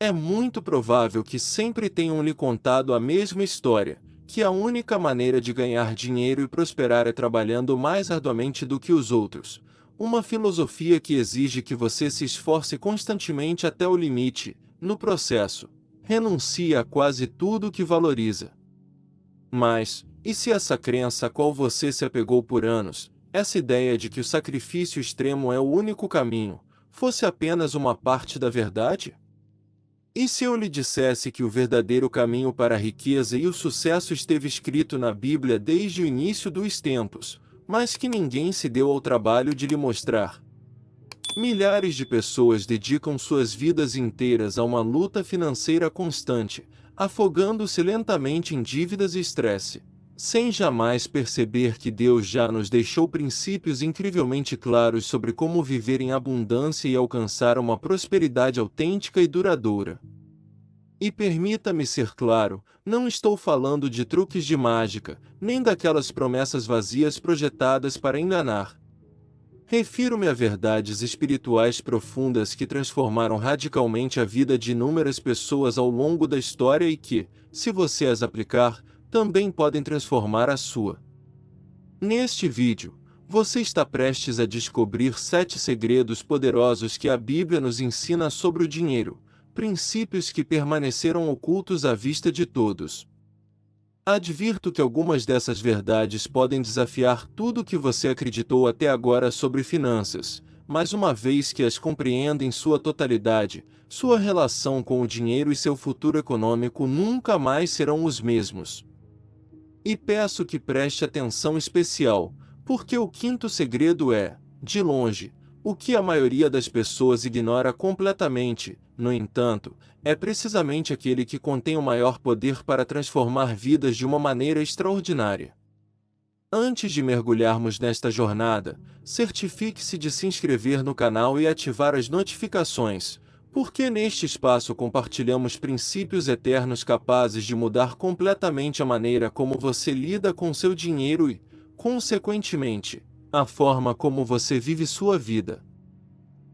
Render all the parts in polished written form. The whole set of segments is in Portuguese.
É muito provável que sempre tenham lhe contado a mesma história, que a única maneira de ganhar dinheiro e prosperar é trabalhando mais arduamente do que os outros. Uma filosofia que exige que você se esforce constantemente até o limite, no processo. Renuncie a quase tudo que valoriza. Mas, e se essa crença a qual você se apegou por anos, essa ideia de que o sacrifício extremo é o único caminho, fosse apenas uma parte da verdade? E se eu lhe dissesse que o verdadeiro caminho para a riqueza e o sucesso esteve escrito na Bíblia desde o início dos tempos, mas que ninguém se deu ao trabalho de lhe mostrar? Milhares de pessoas dedicam suas vidas inteiras a uma luta financeira constante, afogando-se lentamente em dívidas e estresse, sem jamais perceber que Deus já nos deixou princípios incrivelmente claros sobre como viver em abundância e alcançar uma prosperidade autêntica e duradoura. E permita-me ser claro, não estou falando de truques de mágica, nem daquelas promessas vazias projetadas para enganar. Refiro-me a verdades espirituais profundas que transformaram radicalmente a vida de inúmeras pessoas ao longo da história e que, se você as aplicar, também podem transformar a sua. Neste vídeo, você está prestes a descobrir 7 segredos poderosos que a Bíblia nos ensina sobre o dinheiro, princípios que permaneceram ocultos à vista de todos. Advirto que algumas dessas verdades podem desafiar tudo o que você acreditou até agora sobre finanças, mas uma vez que as compreenda em sua totalidade, sua relação com o dinheiro e seu futuro econômico nunca mais serão os mesmos. E peço que preste atenção especial, porque o quinto segredo é, de longe, o que a maioria das pessoas ignora completamente. No entanto, é precisamente aquele que contém o maior poder para transformar vidas de uma maneira extraordinária. Antes de mergulharmos nesta jornada, certifique-se de se inscrever no canal e ativar as notificações, porque neste espaço compartilhamos princípios eternos capazes de mudar completamente a maneira como você lida com seu dinheiro e, consequentemente, a forma como você vive sua vida.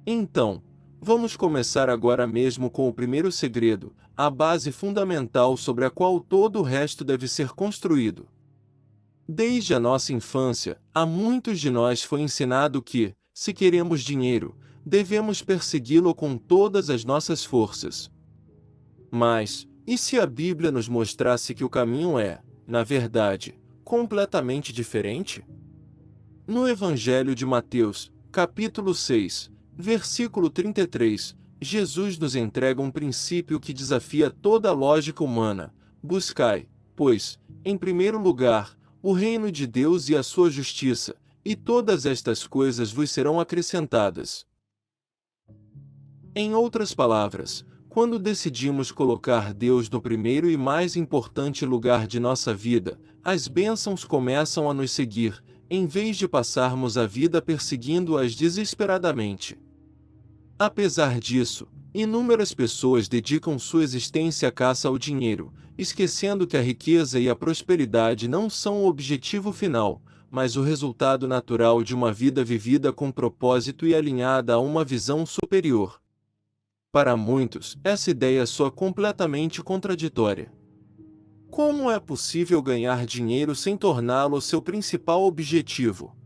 Então, vamos começar agora mesmo com o primeiro segredo, a base fundamental sobre a qual todo o resto deve ser construído. Desde a nossa infância, a muitos de nós foi ensinado que, se queremos dinheiro, devemos persegui-lo com todas as nossas forças. Mas, e se a Bíblia nos mostrasse que o caminho é, na verdade, completamente diferente? No Evangelho de Mateus, capítulo 6, versículo 33, Jesus nos entrega um princípio que desafia toda a lógica humana: buscai, pois, em primeiro lugar, o reino de Deus e a sua justiça, e todas estas coisas vos serão acrescentadas. Em outras palavras, quando decidimos colocar Deus no primeiro e mais importante lugar de nossa vida, as bênçãos começam a nos seguir, em vez de passarmos a vida perseguindo-as desesperadamente. Apesar disso, inúmeras pessoas dedicam sua existência à caça ao dinheiro, esquecendo que a riqueza e a prosperidade não são o objetivo final, mas o resultado natural de uma vida vivida com propósito e alinhada a uma visão superior. Para muitos, essa ideia soa completamente contraditória. Como é possível ganhar dinheiro sem torná-lo seu principal objetivo?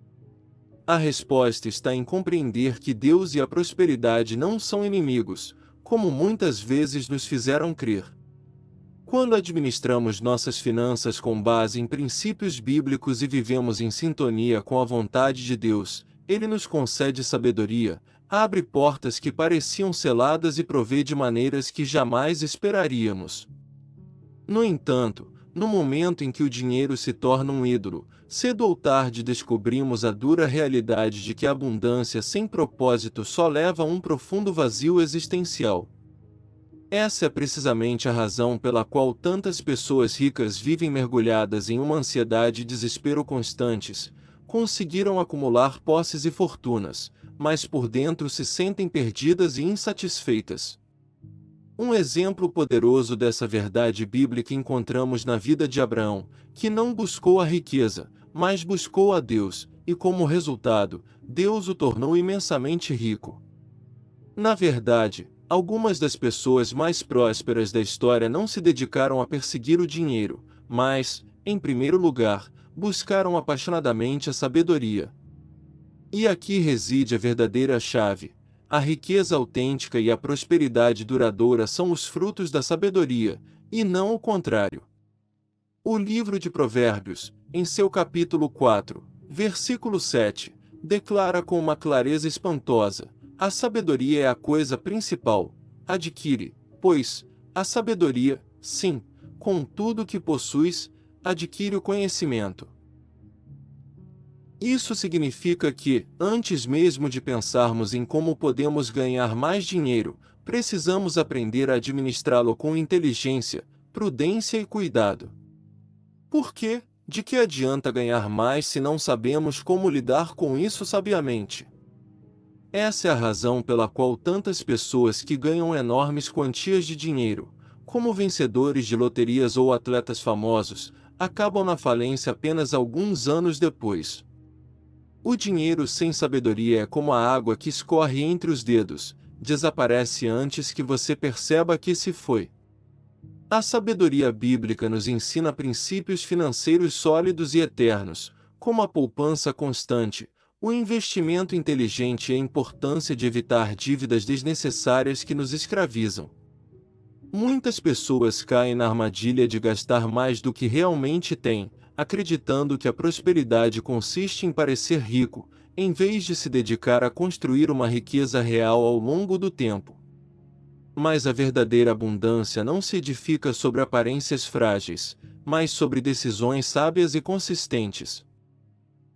A resposta está em compreender que Deus e a prosperidade não são inimigos, como muitas vezes nos fizeram crer. Quando administramos nossas finanças com base em princípios bíblicos e vivemos em sintonia com a vontade de Deus, Ele nos concede sabedoria, abre portas que pareciam seladas e provê de maneiras que jamais esperaríamos. No entanto, no momento em que o dinheiro se torna um ídolo, cedo ou tarde descobrimos a dura realidade de que a abundância sem propósito só leva a um profundo vazio existencial. Essa é precisamente a razão pela qual tantas pessoas ricas vivem mergulhadas em uma ansiedade e desespero constantes, conseguiram acumular posses e fortunas, mas por dentro se sentem perdidas e insatisfeitas. Um exemplo poderoso dessa verdade bíblica encontramos na vida de Abraão, que não buscou a riqueza, mas buscou a Deus, e como resultado, Deus o tornou imensamente rico. Na verdade, Algumas das pessoas mais prósperas da história não se dedicaram a perseguir o dinheiro, mas, em primeiro lugar, buscaram apaixonadamente a sabedoria. E aqui reside a verdadeira chave. A riqueza autêntica e a prosperidade duradoura são os frutos da sabedoria, e não o contrário. O livro de Provérbios, em seu capítulo 4, versículo 7, declara com uma clareza espantosa: a sabedoria é a coisa principal. Adquire, pois, a sabedoria, sim, com tudo que possuis, adquire o conhecimento. Isso significa que, antes mesmo de pensarmos em como podemos ganhar mais dinheiro, precisamos aprender a administrá-lo com inteligência, prudência e cuidado. Por quê? De que adianta ganhar mais se não sabemos como lidar com isso sabiamente? Essa é a razão pela qual tantas pessoas que ganham enormes quantias de dinheiro, como vencedores de loterias ou atletas famosos, acabam na falência apenas alguns anos depois. O dinheiro sem sabedoria é como a água que escorre entre os dedos, desaparece antes que você perceba que se foi. A sabedoria bíblica nos ensina princípios financeiros sólidos e eternos, como a poupança constante, o investimento inteligente e a importância de evitar dívidas desnecessárias que nos escravizam. Muitas pessoas caem na armadilha de gastar mais do que realmente têm, acreditando que a prosperidade consiste em parecer rico, em vez de se dedicar a construir uma riqueza real ao longo do tempo. Mas a verdadeira abundância não se edifica sobre aparências frágeis, mas sobre decisões sábias e consistentes.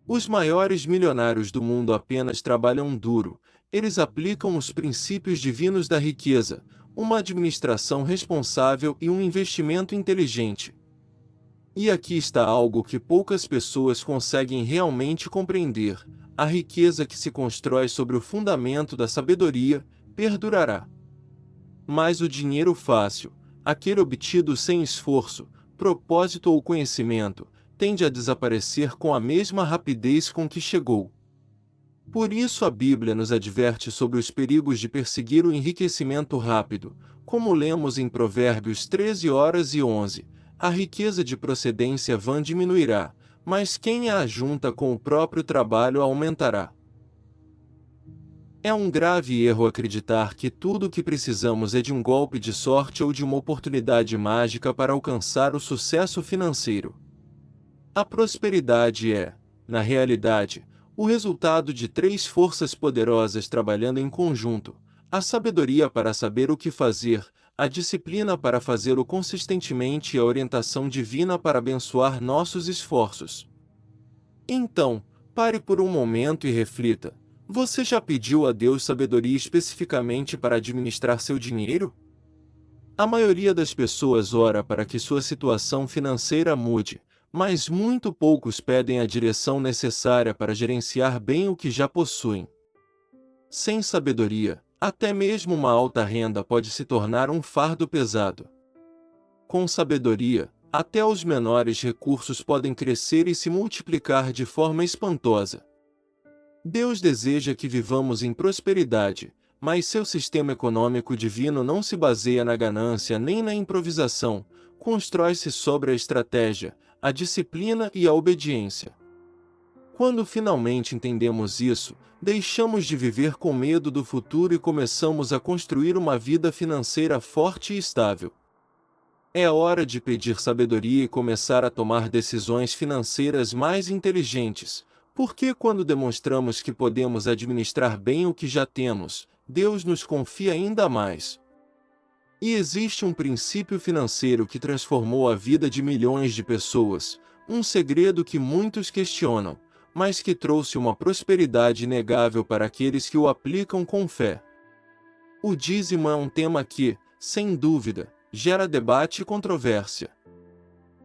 Os maiores milionários do mundo apenas trabalham duro, eles aplicam os princípios divinos da riqueza, uma administração responsável e um investimento inteligente. E aqui está algo que poucas pessoas conseguem realmente compreender: a riqueza que se constrói sobre o fundamento da sabedoria, perdurará. Mas o dinheiro fácil, aquele obtido sem esforço, propósito ou conhecimento, tende a desaparecer com a mesma rapidez com que chegou. Por isso a Bíblia nos adverte sobre os perigos de perseguir o enriquecimento rápido, como lemos em Provérbios 13:11. A riqueza de procedência vã diminuirá, mas quem a ajunta com o próprio trabalho aumentará. É um grave erro acreditar que tudo o que precisamos é de um golpe de sorte ou de uma oportunidade mágica para alcançar o sucesso financeiro. A prosperidade é, na realidade, o resultado de três forças poderosas trabalhando em conjunto: a sabedoria para saber o que fazer, a disciplina para fazê-lo consistentemente e a orientação divina para abençoar nossos esforços. Então, pare por um momento e reflita: você já pediu a Deus sabedoria especificamente para administrar seu dinheiro? A maioria das pessoas ora para que sua situação financeira mude, mas muito poucos pedem a direção necessária para gerenciar bem o que já possuem. Sem sabedoria, até mesmo uma alta renda pode se tornar um fardo pesado. Com sabedoria, até os menores recursos podem crescer e se multiplicar de forma espantosa. Deus deseja que vivamos em prosperidade, mas seu sistema econômico divino não se baseia na ganância nem na improvisação, constrói-se sobre a estratégia, a disciplina e a obediência. Quando finalmente entendemos isso, deixamos de viver com medo do futuro e começamos a construir uma vida financeira forte e estável. É hora de pedir sabedoria e começar a tomar decisões financeiras mais inteligentes, porque quando demonstramos que podemos administrar bem o que já temos, Deus nos confia ainda mais. E existe um princípio financeiro que transformou a vida de milhões de pessoas, um segredo que muitos questionam, mas que trouxe uma prosperidade inegável para aqueles que o aplicam com fé. O dízimo é um tema que, sem dúvida, gera debate e controvérsia.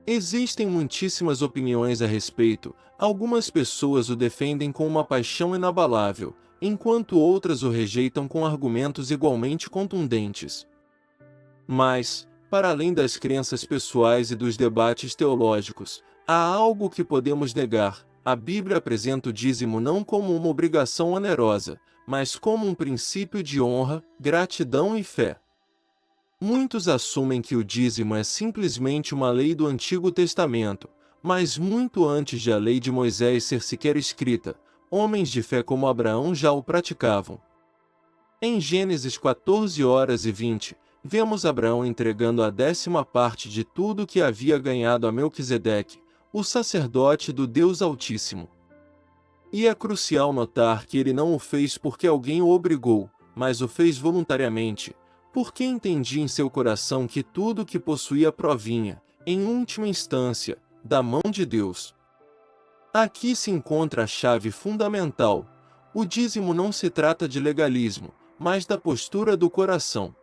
Existem muitíssimas opiniões a respeito, algumas pessoas o defendem com uma paixão inabalável, enquanto outras o rejeitam com argumentos igualmente contundentes. Mas, para além das crenças pessoais e dos debates teológicos, há algo que podemos negar: a Bíblia apresenta o dízimo não como uma obrigação onerosa, mas como um princípio de honra, gratidão e fé. Muitos assumem que o dízimo é simplesmente uma lei do Antigo Testamento, mas muito antes de a lei de Moisés ser sequer escrita, homens de fé como Abraão já o praticavam. Em Gênesis 14:20, vemos Abraão entregando a 10ª parte de tudo que havia ganhado a Melquisedeque, o sacerdote do Deus Altíssimo. E é crucial notar que ele não o fez porque alguém o obrigou, mas o fez voluntariamente, porque entendia em seu coração que tudo que possuía provinha, em última instância, da mão de Deus. Aqui se encontra a chave fundamental. O dízimo não se trata de legalismo, mas da postura do coração.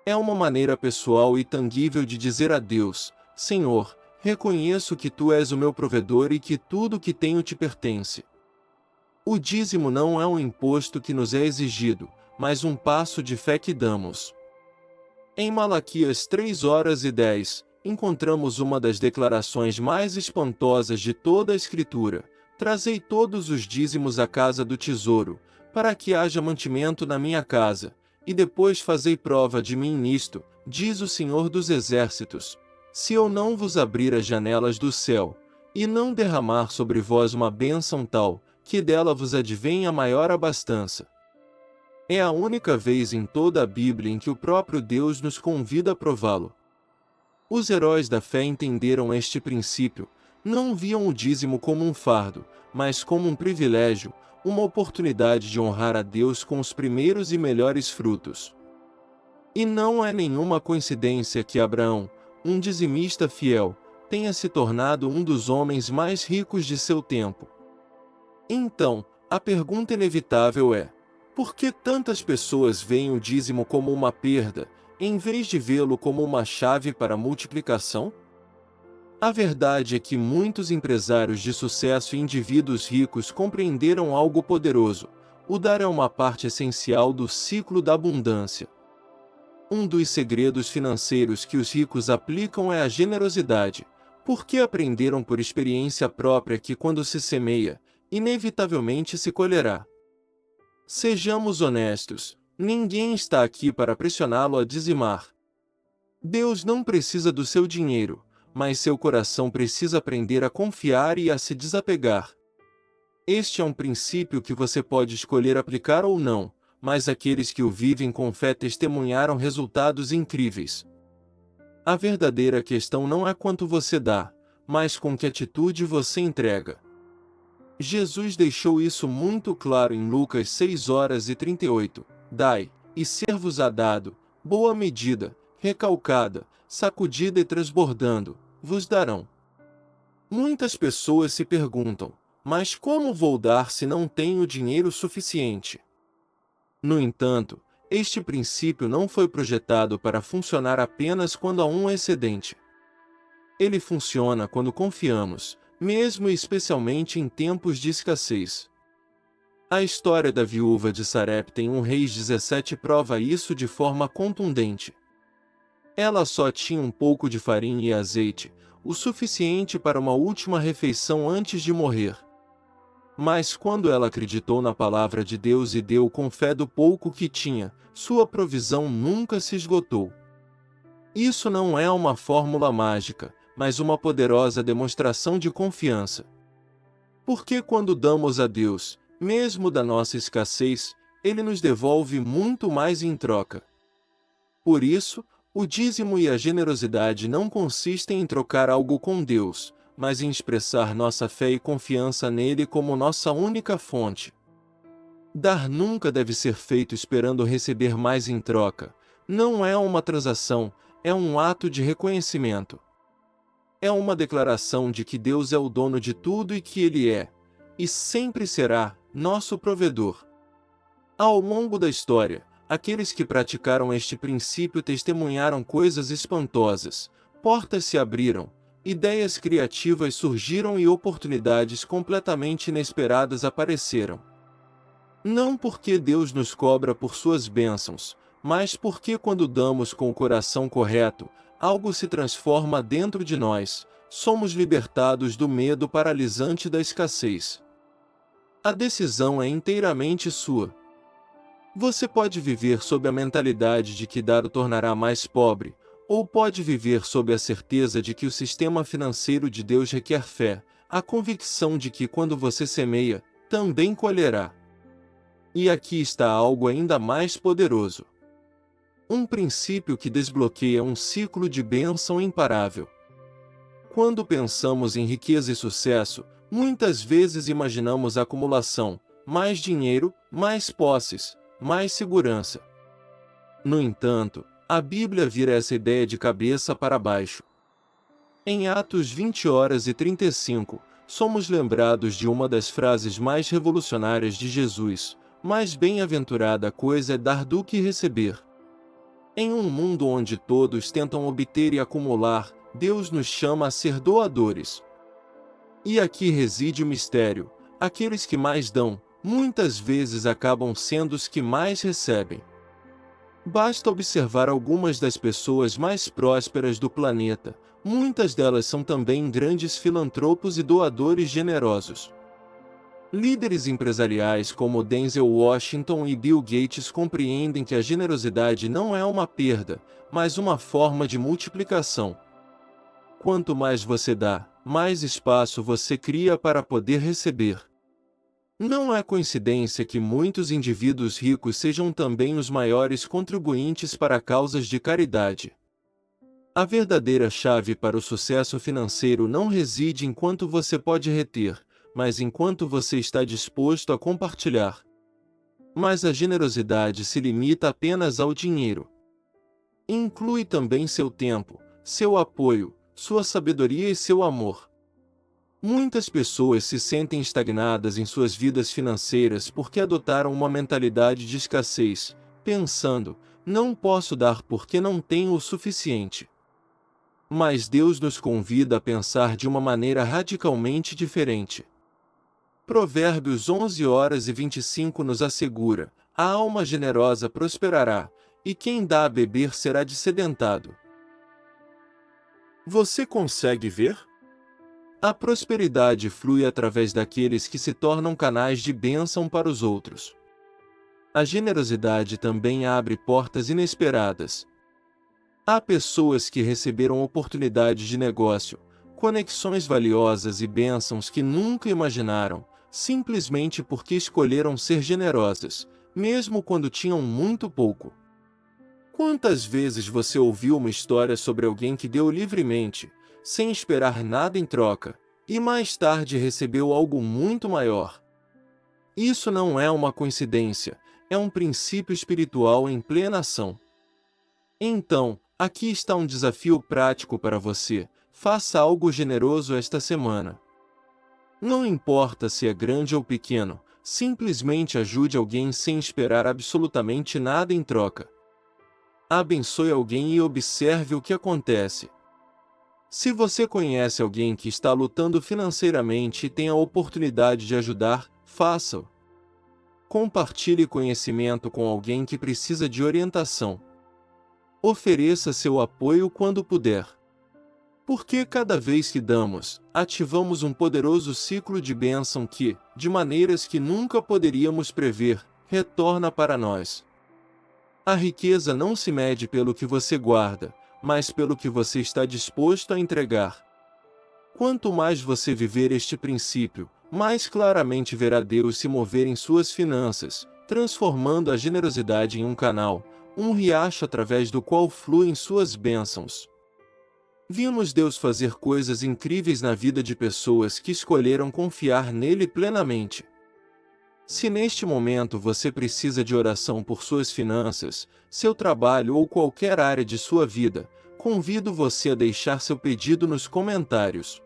É uma maneira pessoal e tangível de dizer a Deus: Senhor, reconheço que Tu és o meu provedor e que tudo que tenho te pertence. O dízimo não é um imposto que nos é exigido, mas um passo de fé que damos. Em Malaquias 3:10, encontramos uma das declarações mais espantosas de toda a Escritura: Trazei todos os dízimos à casa do tesouro, para que haja mantimento na minha casa, e depois fazei prova de mim nisto, diz o Senhor dos Exércitos, se eu não vos abrir as janelas do céu, e não derramar sobre vós uma bênção tal, que dela vos advém a maior abastança. É a única vez em toda a Bíblia em que o próprio Deus nos convida a prová-lo. Os heróis da fé entenderam este princípio, não viam o dízimo como um fardo, mas como um privilégio, uma oportunidade de honrar a Deus com os primeiros e melhores frutos. E não é nenhuma coincidência que Abraão, um dizimista fiel, tenha se tornado um dos homens mais ricos de seu tempo. Então, a pergunta inevitável é: por que tantas pessoas veem o dízimo como uma perda, em vez de vê-lo como uma chave para a multiplicação? A verdade é que muitos empresários de sucesso e indivíduos ricos compreenderam algo poderoso: o dar é uma parte essencial do ciclo da abundância. Um dos segredos financeiros que os ricos aplicam é a generosidade, porque aprenderam por experiência própria que quando se semeia, inevitavelmente se colherá. Sejamos honestos, ninguém está aqui para pressioná-lo a dizimar. Deus não precisa do seu dinheiro, mas seu coração precisa aprender a confiar e a se desapegar. Este é um princípio que você pode escolher aplicar ou não, mas aqueles que o vivem com fé testemunharam resultados incríveis. A verdadeira questão não é quanto você dá, mas com que atitude você entrega. Jesus deixou isso muito claro em Lucas 6:38. Dai, e ser-vos-á dado, boa medida, recalcada, sacudida e transbordando, vos darão. Muitas pessoas se perguntam: mas como vou dar se não tenho dinheiro suficiente? No entanto, este princípio não foi projetado para funcionar apenas quando há um excedente. Ele funciona quando confiamos, mesmo e especialmente em tempos de escassez. A história da viúva de Sarepta em 1 Reis 17 prova isso de forma contundente. Ela só tinha um pouco de farinha e azeite, o suficiente para uma última refeição antes de morrer. Mas quando ela acreditou na palavra de Deus e deu com fé do pouco que tinha, sua provisão nunca se esgotou. Isso não é uma fórmula mágica, mas uma poderosa demonstração de confiança. Porque quando damos a Deus, mesmo da nossa escassez, Ele nos devolve muito mais em troca. Por isso, o dízimo e a generosidade não consistem em trocar algo com Deus, mas em expressar nossa fé e confiança nele como nossa única fonte. Dar nunca deve ser feito esperando receber mais em troca. Não é uma transação, é um ato de reconhecimento. É uma declaração de que Deus é o dono de tudo e que Ele é, e sempre será, nosso provedor. Ao longo da história, aqueles que praticaram este princípio testemunharam coisas espantosas, portas se abriram, ideias criativas surgiram e oportunidades completamente inesperadas apareceram. Não porque Deus nos cobra por suas bênçãos, mas porque quando damos com o coração correto, algo se transforma dentro de nós, somos libertados do medo paralisante da escassez. A decisão é inteiramente sua. Você pode viver sob a mentalidade de que dar o tornará mais pobre, ou pode viver sob a certeza de que o sistema financeiro de Deus requer fé, a convicção de que quando você semeia, também colherá. E aqui está algo ainda mais poderoso. Um princípio que desbloqueia um ciclo de bênção imparável. Quando pensamos em riqueza e sucesso, muitas vezes imaginamos acumulação, mais dinheiro, mais posses, mais segurança. No entanto, a Bíblia vira essa ideia de cabeça para baixo. Em Atos 20:35, somos lembrados de uma das frases mais revolucionárias de Jesus: mais bem-aventurada coisa é dar do que receber. Em um mundo onde todos tentam obter e acumular, Deus nos chama a ser doadores. E aqui reside o mistério: aqueles que mais dão, muitas vezes acabam sendo os que mais recebem. Basta observar algumas das pessoas mais prósperas do planeta, muitas delas são também grandes filantropos e doadores generosos. Líderes empresariais como Denzel Washington e Bill Gates compreendem que a generosidade não é uma perda, mas uma forma de multiplicação. Quanto mais você dá, mais espaço você cria para poder receber. Não é coincidência que muitos indivíduos ricos sejam também os maiores contribuintes para causas de caridade. A verdadeira chave para o sucesso financeiro não reside em quanto você pode reter, mas em quanto você está disposto a compartilhar. Mas a generosidade se limita apenas ao dinheiro. Inclui também seu tempo, seu apoio, sua sabedoria e seu amor. Muitas pessoas se sentem estagnadas em suas vidas financeiras porque adotaram uma mentalidade de escassez, pensando: não posso dar porque não tenho o suficiente. Mas Deus nos convida a pensar de uma maneira radicalmente diferente. Provérbios 11:25 nos assegura: a alma generosa prosperará, e quem dá a beber será descedentado. Você consegue ver? A prosperidade flui através daqueles que se tornam canais de bênção para os outros. A generosidade também abre portas inesperadas. Há pessoas que receberam oportunidades de negócio, conexões valiosas e bênçãos que nunca imaginaram, simplesmente porque escolheram ser generosas, mesmo quando tinham muito pouco. Quantas vezes você ouviu uma história sobre alguém que deu livremente, sem esperar nada em troca, e mais tarde recebeu algo muito maior? Isso não é uma coincidência, é um princípio espiritual em plena ação. Então, aqui está um desafio prático para você: faça algo generoso esta semana. Não importa se é grande ou pequeno, simplesmente ajude alguém sem esperar absolutamente nada em troca. Abençoe alguém e observe o que acontece. Se você conhece alguém que está lutando financeiramente e tem a oportunidade de ajudar, faça-o. Compartilhe conhecimento com alguém que precisa de orientação. Ofereça seu apoio quando puder. Porque cada vez que damos, ativamos um poderoso ciclo de bênção que, de maneiras que nunca poderíamos prever, retorna para nós. A riqueza não se mede pelo que você guarda, mas pelo que você está disposto a entregar. Quanto mais você viver este princípio, mais claramente verá Deus se mover em suas finanças, transformando a generosidade em um canal, um riacho através do qual fluem suas bênçãos. Vimos Deus fazer coisas incríveis na vida de pessoas que escolheram confiar nele plenamente. Se neste momento você precisa de oração por suas finanças, seu trabalho ou qualquer área de sua vida, convido você a deixar seu pedido nos comentários.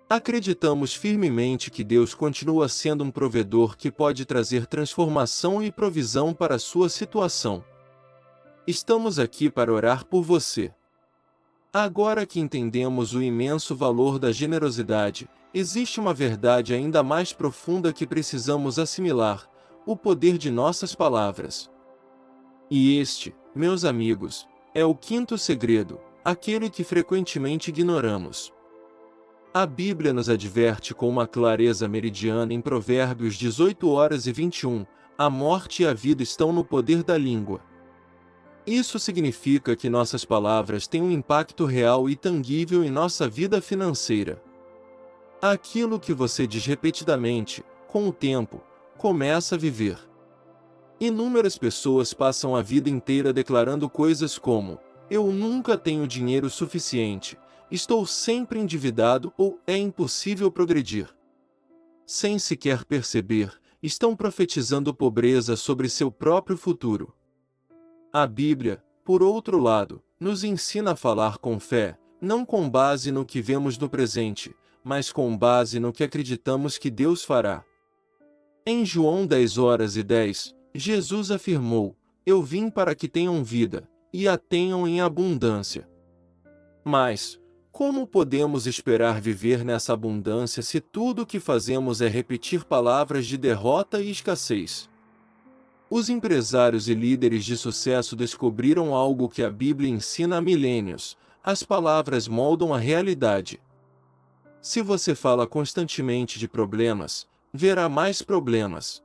Acreditamos firmemente que Deus continua sendo um provedor que pode trazer transformação e provisão para a sua situação. Estamos aqui para orar por você. Agora que entendemos o imenso valor da generosidade, existe uma verdade ainda mais profunda que precisamos assimilar: o poder de nossas palavras. E este, meus amigos, é o quinto segredo, aquele que frequentemente ignoramos. A Bíblia nos adverte com uma clareza meridiana em Provérbios 18:21, A morte e a vida estão no poder da língua. Isso significa que nossas palavras têm um impacto real e tangível em nossa vida financeira. Aquilo que você diz repetidamente, com o tempo, começa a viver. Inúmeras pessoas passam a vida inteira declarando coisas como: eu nunca tenho dinheiro suficiente, estou sempre endividado ou é impossível progredir. Sem sequer perceber, estão profetizando pobreza sobre seu próprio futuro. A Bíblia, por outro lado, nos ensina a falar com fé, não com base no que vemos no presente, mas com base no que acreditamos que Deus fará. Em João 10:10, Jesus afirmou: eu vim para que tenham vida, e a tenham em abundância. Mas, como podemos esperar viver nessa abundância se tudo o que fazemos é repetir palavras de derrota e escassez? Os empresários e líderes de sucesso descobriram algo que a Bíblia ensina há milênios: as palavras moldam a realidade. Se você fala constantemente de problemas, verá mais problemas.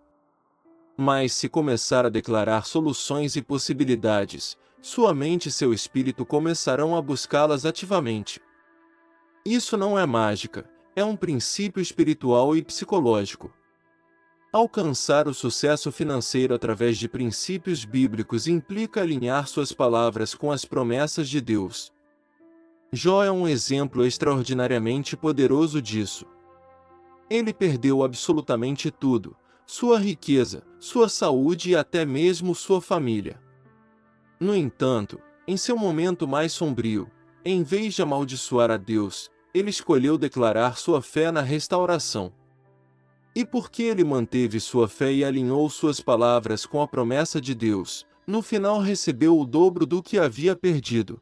Mas se começar a declarar soluções e possibilidades, sua mente e seu espírito começarão a buscá-las ativamente. Isso não é mágica, é um princípio espiritual e psicológico. Alcançar o sucesso financeiro através de princípios bíblicos implica alinhar suas palavras com as promessas de Deus. Jó é um exemplo extraordinariamente poderoso disso. Ele perdeu absolutamente tudo: sua riqueza, sua saúde e até mesmo sua família. No entanto, em seu momento mais sombrio, em vez de amaldiçoar a Deus, ele escolheu declarar sua fé na restauração. E porque ele manteve sua fé e alinhou suas palavras com a promessa de Deus, no final recebeu o dobro do que havia perdido.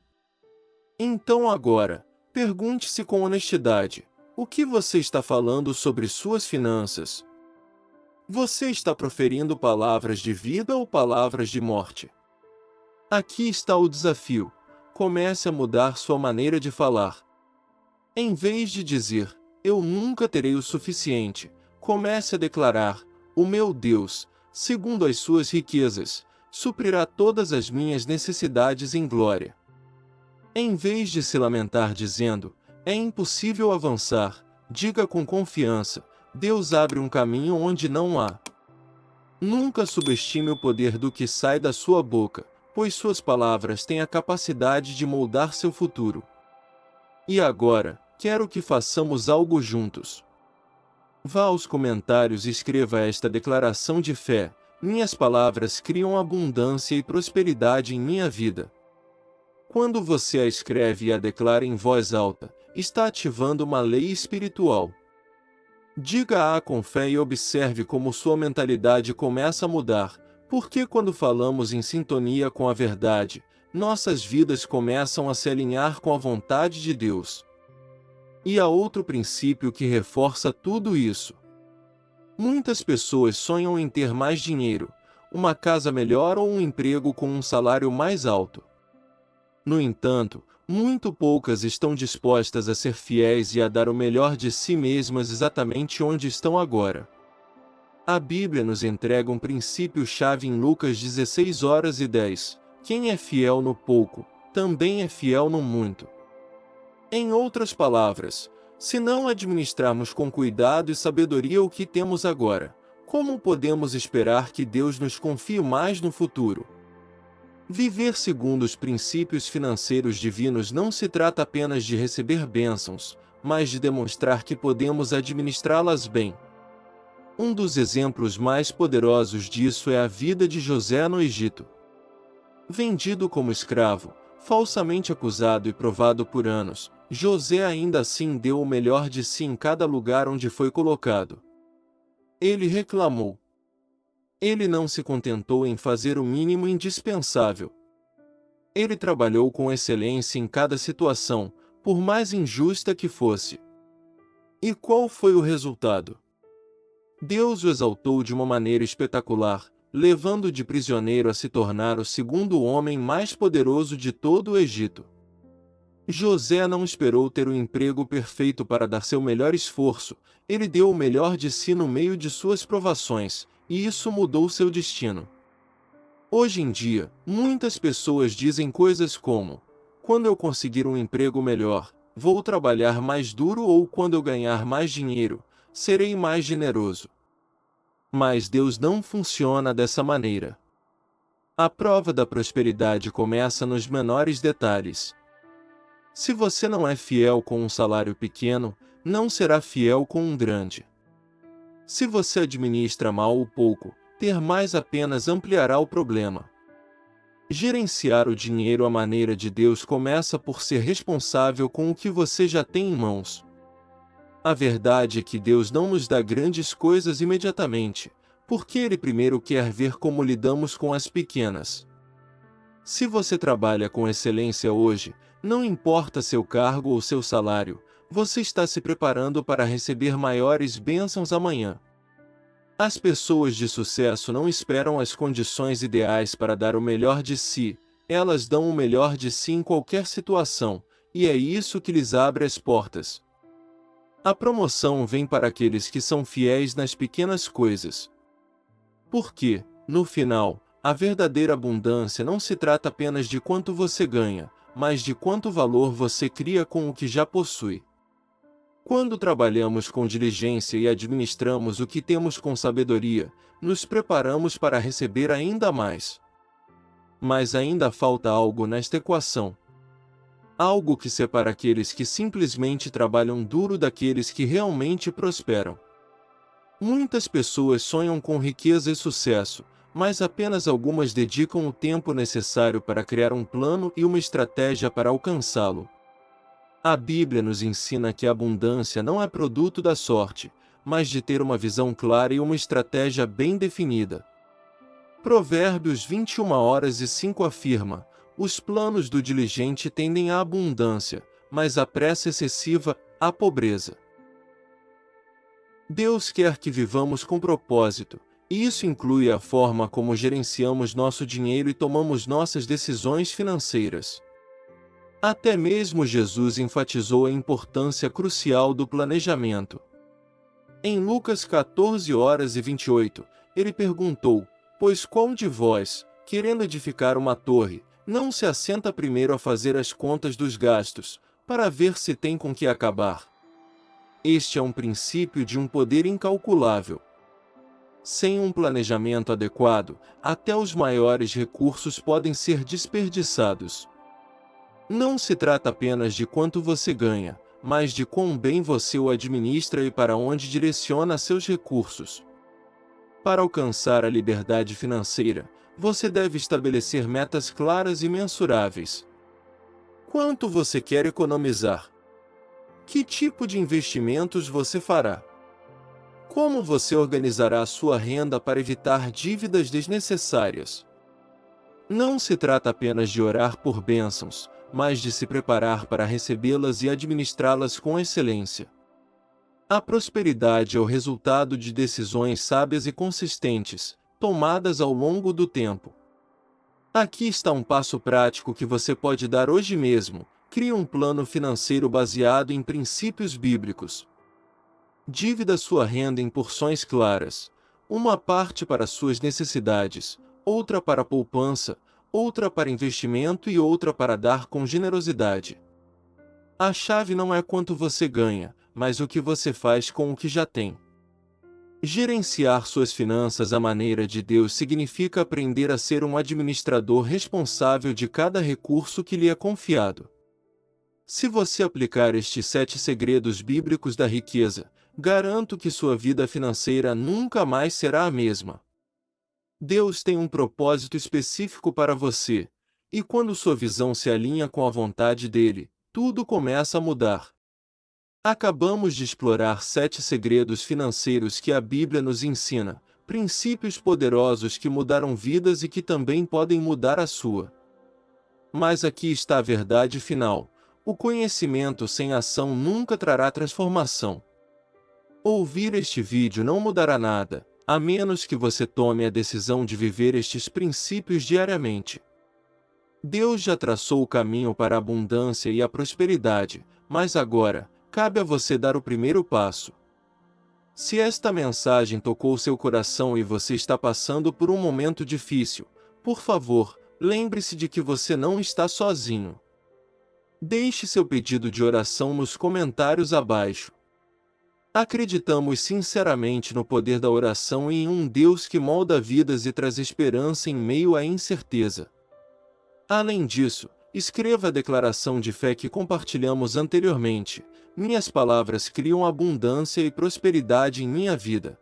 Então agora, pergunte-se com honestidade: o que você está falando sobre suas finanças? Você está proferindo palavras de vida ou palavras de morte? Aqui está o desafio: comece a mudar sua maneira de falar. Em vez de dizer: eu nunca terei o suficiente, comece a declarar: o meu Deus, segundo as suas riquezas, suprirá todas as minhas necessidades em glória. Em vez de se lamentar dizendo: é impossível avançar, diga com confiança: Deus abre um caminho onde não há. Nunca subestime o poder do que sai da sua boca, pois suas palavras têm a capacidade de moldar seu futuro. E agora, quero que façamos algo juntos. Vá aos comentários e escreva esta declaração de fé: minhas palavras criam abundância e prosperidade em minha vida. Quando você a escreve e a declara em voz alta, está ativando uma lei espiritual. Diga-a com fé e observe como sua mentalidade começa a mudar, porque quando falamos em sintonia com a verdade, nossas vidas começam a se alinhar com a vontade de Deus. E há outro princípio que reforça tudo isso. Muitas pessoas sonham em ter mais dinheiro, uma casa melhor ou um emprego com um salário mais alto. No entanto, muito poucas estão dispostas a ser fiéis e a dar o melhor de si mesmas exatamente onde estão agora. A Bíblia nos entrega um princípio-chave em Lucas 16:10: quem é fiel no pouco, também é fiel no muito. Em outras palavras, se não administrarmos com cuidado e sabedoria o que temos agora, como podemos esperar que Deus nos confie mais no futuro? Viver segundo os princípios financeiros divinos não se trata apenas de receber bênçãos, mas de demonstrar que podemos administrá-las bem. Um dos exemplos mais poderosos disso é a vida de José no Egito. Vendido como escravo, falsamente acusado e provado por anos, José ainda assim deu o melhor de si em cada lugar onde foi colocado. Ele reclamou. Ele não se contentou em fazer o mínimo indispensável. Ele trabalhou com excelência em cada situação, por mais injusta que fosse. E qual foi o resultado? Deus o exaltou de uma maneira espetacular, levando-o de prisioneiro a se tornar o segundo homem mais poderoso de todo o Egito. José não esperou ter o emprego perfeito para dar seu melhor esforço, ele deu o melhor de si no meio de suas provações, e isso mudou seu destino. Hoje em dia, muitas pessoas dizem coisas como: quando eu conseguir um emprego melhor, vou trabalhar mais duro, ou quando eu ganhar mais dinheiro, serei mais generoso. Mas Deus não funciona dessa maneira. A prova da prosperidade começa nos menores detalhes. Se você não é fiel com um salário pequeno, não será fiel com um grande. Se você administra mal o pouco, ter mais apenas ampliará o problema. Gerenciar o dinheiro à maneira de Deus começa por ser responsável com o que você já tem em mãos. A verdade é que Deus não nos dá grandes coisas imediatamente, porque Ele primeiro quer ver como lidamos com as pequenas. Se você trabalha com excelência hoje, não importa seu cargo ou seu salário, você está se preparando para receber maiores bênçãos amanhã. As pessoas de sucesso não esperam as condições ideais para dar o melhor de si, elas dão o melhor de si em qualquer situação, e é isso que lhes abre as portas. A promoção vem para aqueles que são fiéis nas pequenas coisas. Porque, no final, a verdadeira abundância não se trata apenas de quanto você ganha, mas de quanto valor você cria com o que já possui. Quando trabalhamos com diligência e administramos o que temos com sabedoria, nos preparamos para receber ainda mais. Mas ainda falta algo nesta equação. Algo que separa aqueles que simplesmente trabalham duro daqueles que realmente prosperam. Muitas pessoas sonham com riqueza e sucesso, mas apenas algumas dedicam o tempo necessário para criar um plano e uma estratégia para alcançá-lo. A Bíblia nos ensina que a abundância não é produto da sorte, mas de ter uma visão clara e uma estratégia bem definida. Provérbios 21:05 afirma: os planos do diligente tendem à abundância, mas a pressa excessiva, à pobreza. Deus quer que vivamos com propósito, e isso inclui a forma como gerenciamos nosso dinheiro e tomamos nossas decisões financeiras. Até mesmo Jesus enfatizou a importância crucial do planejamento. Em Lucas 14:28, ele perguntou: pois qual de vós, querendo edificar uma torre, não se assenta primeiro a fazer as contas dos gastos, para ver se tem com que acabar? Este é um princípio de um poder incalculável. Sem um planejamento adequado, até os maiores recursos podem ser desperdiçados. Não se trata apenas de quanto você ganha, mas de quão bem você o administra e para onde direciona seus recursos. Para alcançar a liberdade financeira, você deve estabelecer metas claras e mensuráveis. Quanto você quer economizar? Que tipo de investimentos você fará? Como você organizará a sua renda para evitar dívidas desnecessárias? Não se trata apenas de orar por bênçãos, mas de se preparar para recebê-las e administrá-las com excelência. A prosperidade é o resultado de decisões sábias e consistentes, tomadas ao longo do tempo. Aqui está um passo prático que você pode dar hoje mesmo: crie um plano financeiro baseado em princípios bíblicos. Divida sua renda em porções claras, uma parte para suas necessidades, outra para poupança, outra para investimento e outra para dar com generosidade. A chave não é quanto você ganha, mas o que você faz com o que já tem. Gerenciar suas finanças à maneira de Deus significa aprender a ser um administrador responsável de cada recurso que lhe é confiado. Se você aplicar estes 7 segredos bíblicos da riqueza, garanto que sua vida financeira nunca mais será a mesma. Deus tem um propósito específico para você, e quando sua visão se alinha com a vontade dele, tudo começa a mudar. Acabamos de explorar 7 segredos financeiros que a Bíblia nos ensina, princípios poderosos que mudaram vidas e que também podem mudar a sua. Mas aqui está a verdade final: o conhecimento sem ação nunca trará transformação. Ouvir este vídeo não mudará nada, a menos que você tome a decisão de viver estes princípios diariamente. Deus já traçou o caminho para a abundância e a prosperidade, mas agora, cabe a você dar o primeiro passo. Se esta mensagem tocou seu coração e você está passando por um momento difícil, por favor, lembre-se de que você não está sozinho. Deixe seu pedido de oração nos comentários abaixo. Acreditamos sinceramente no poder da oração e em um Deus que molda vidas e traz esperança em meio à incerteza. Além disso, escreva a declaração de fé que compartilhamos anteriormente. Minhas palavras criam abundância e prosperidade em minha vida.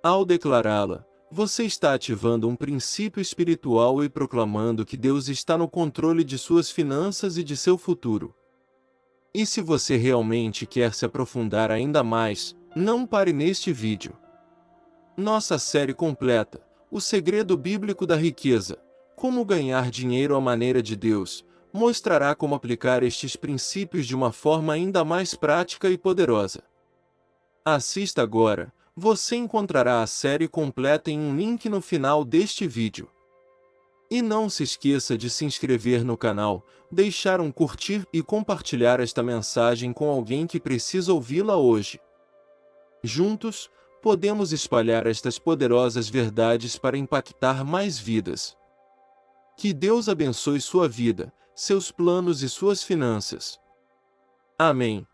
Ao declará-la, você está ativando um princípio espiritual e proclamando que Deus está no controle de suas finanças e de seu futuro. E se você realmente quer se aprofundar ainda mais, não pare neste vídeo. Nossa série completa, O Segredo Bíblico da Riqueza, Como Ganhar Dinheiro à Maneira de Deus, mostrará como aplicar estes princípios de uma forma ainda mais prática e poderosa. Assista agora, você encontrará a série completa em um link no final deste vídeo. E não se esqueça de se inscrever no canal, deixar um curtir e compartilhar esta mensagem com alguém que precisa ouvi-la hoje. Juntos, podemos espalhar estas poderosas verdades para impactar mais vidas. Que Deus abençoe sua vida, seus planos e suas finanças. Amém.